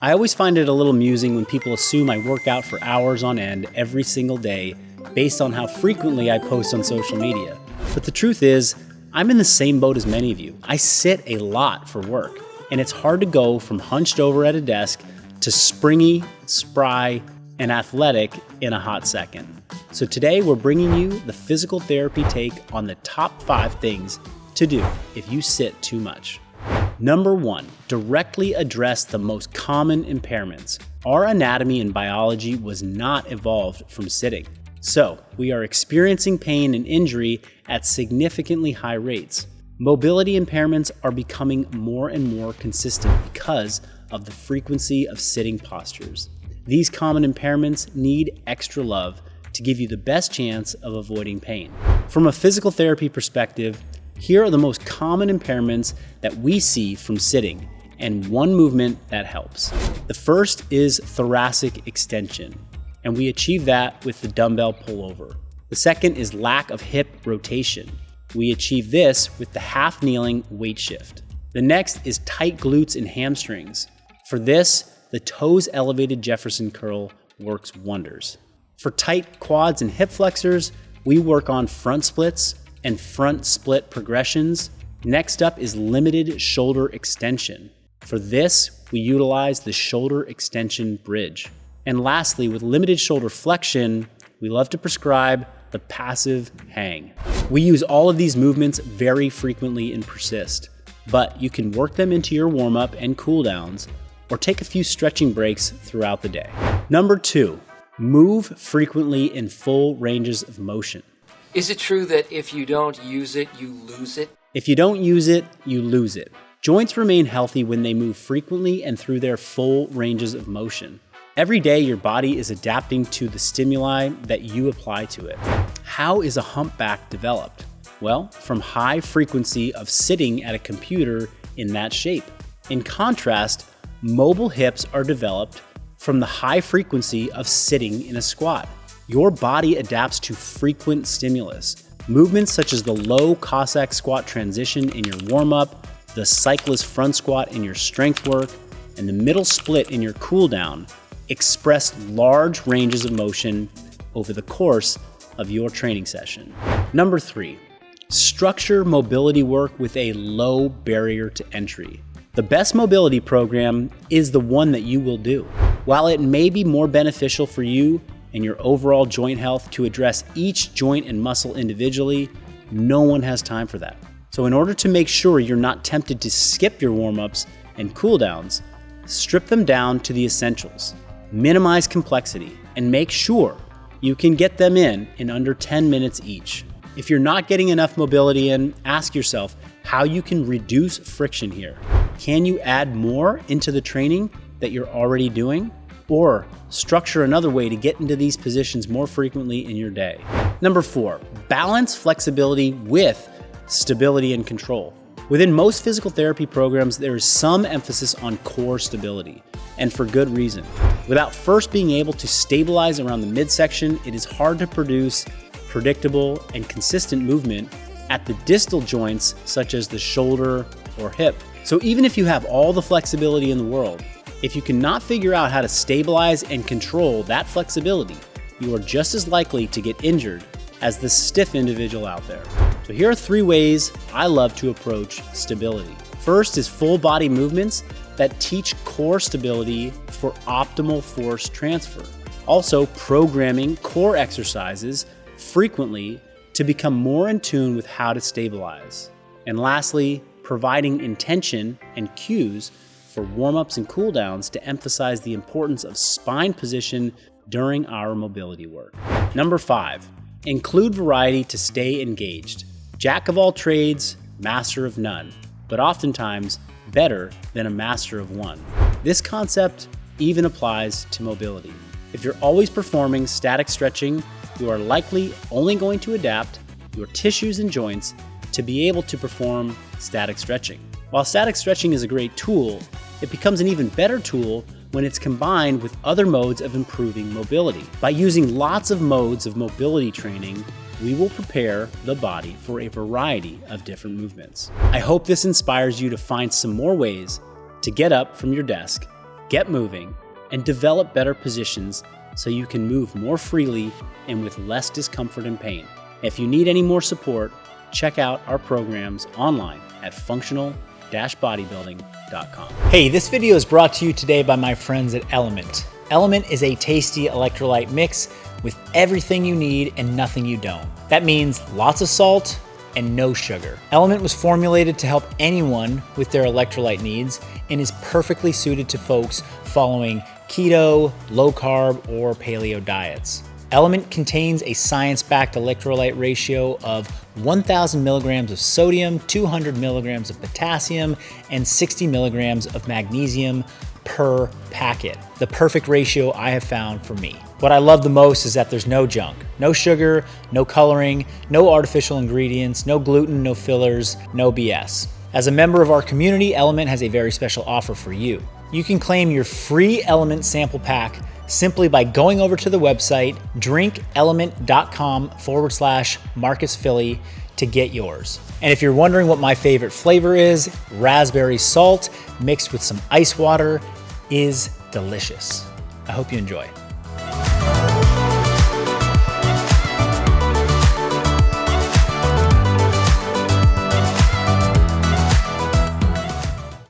I always find it a little amusing when people assume I work out for hours on end every single day based on how frequently I post on social media. But the truth is, I'm in the same boat as many of you. I sit a lot for work, and it's hard to go from hunched over at a desk to springy, spry, and athletic in a hot second. So today we're bringing you the physical therapy take on the top 5 things to do if you sit too much. Number 1, directly address the most common impairments. Our anatomy and biology was not evolved from sitting. So we are experiencing pain and injury at significantly high rates. Mobility impairments are becoming more and more consistent because of the frequency of sitting postures. These common impairments need extra love to give you the best chance of avoiding pain. From a physical therapy perspective, here are the most common impairments that we see from sitting, and one movement that helps. The first is thoracic extension, and we achieve that with the dumbbell pullover. The second is lack of hip rotation. We achieve this with the half kneeling weight shift. The next is tight glutes and hamstrings. For this, the toes elevated Jefferson curl works wonders. For tight quads and hip flexors, we work on front splits and front split progressions. Next up is limited shoulder extension. For this, we utilize the shoulder extension bridge. And lastly, with limited shoulder flexion, we love to prescribe the passive hang. We use all of these movements very frequently in Persist, but you can work them into your warm-up and cool downs or take a few stretching breaks throughout the day. Number 2, move frequently in full ranges of motion. Is it true that if you don't use it, you lose it? If you don't use it, you lose it. Joints remain healthy when they move frequently and through their full ranges of motion. Every day, your body is adapting to the stimuli that you apply to it. How is a humpback developed? Well, from high frequency of sitting at a computer in that shape. In contrast, mobile hips are developed from the high frequency of sitting in a squat. Your body adapts to frequent stimulus. Movements such as the low Cossack squat transition in your warm-up, the cyclist front squat in your strength work, and the middle split in your cool down express large ranges of motion over the course of your training session. Number 3, structure mobility work with a low barrier to entry. The best mobility program is the one that you will do. While it may be more beneficial for you and your overall joint health to address each joint and muscle individually, no one has time for that. So in order to make sure you're not tempted to skip your warm-ups and cool downs, strip them down to the essentials, minimize complexity, and make sure you can get them in under 10 minutes each. If you're not getting enough mobility in, ask yourself how you can reduce friction here. Can you add more into the training that you're already doing? Or structure another way to get into these positions more frequently in your day. Number 4, balance flexibility with stability and control. Within most physical therapy programs, there is some emphasis on core stability, and for good reason. Without first being able to stabilize around the midsection, it is hard to produce predictable and consistent movement at the distal joints such as the shoulder or hip. So even if you have all the flexibility in the world, if you cannot figure out how to stabilize and control that flexibility, you are just as likely to get injured as the stiff individual out there. So here are 3 ways I love to approach stability. First is full body movements that teach core stability for optimal force transfer. Also, programming core exercises frequently to become more in tune with how to stabilize. And lastly, providing intention and cues for warm-ups and cool-downs to emphasize the importance of spine position during our mobility work. Number 5, include variety to stay engaged. Jack of all trades, master of none, but oftentimes better than a master of one. This concept even applies to mobility. If you're always performing static stretching, you are likely only going to adapt your tissues and joints to be able to perform static stretching. While static stretching is a great tool, it becomes an even better tool when it's combined with other modes of improving mobility. By using lots of modes of mobility training, we will prepare the body for a variety of different movements. I hope this inspires you to find some more ways to get up from your desk, get moving, and develop better positions so you can move more freely and with less discomfort and pain. If you need any more support, check out our programs online at functional-bodybuilding.com. Hey, this video is brought to you today by my friends at LMNT. LMNT is a tasty electrolyte mix with everything you need and nothing you don't. That means lots of salt and no sugar. LMNT was formulated to help anyone with their electrolyte needs and is perfectly suited to folks following keto, low carb, or paleo diets. LMNT contains a science-backed electrolyte ratio of 1,000 milligrams of sodium, 200 milligrams of potassium, and 60 milligrams of magnesium per packet. The perfect ratio I have found for me. What I love the most is that there's no junk, no sugar, no coloring, no artificial ingredients, no gluten, no fillers, no BS. As a member of our community, LMNT has a very special offer for you. You can claim your free LMNT sample pack simply by going over to the website drinklmnt.com/MarcusPhilly to get yours. And if you're wondering what my favorite flavor is, raspberry salt mixed with some ice water is delicious. I hope you enjoy.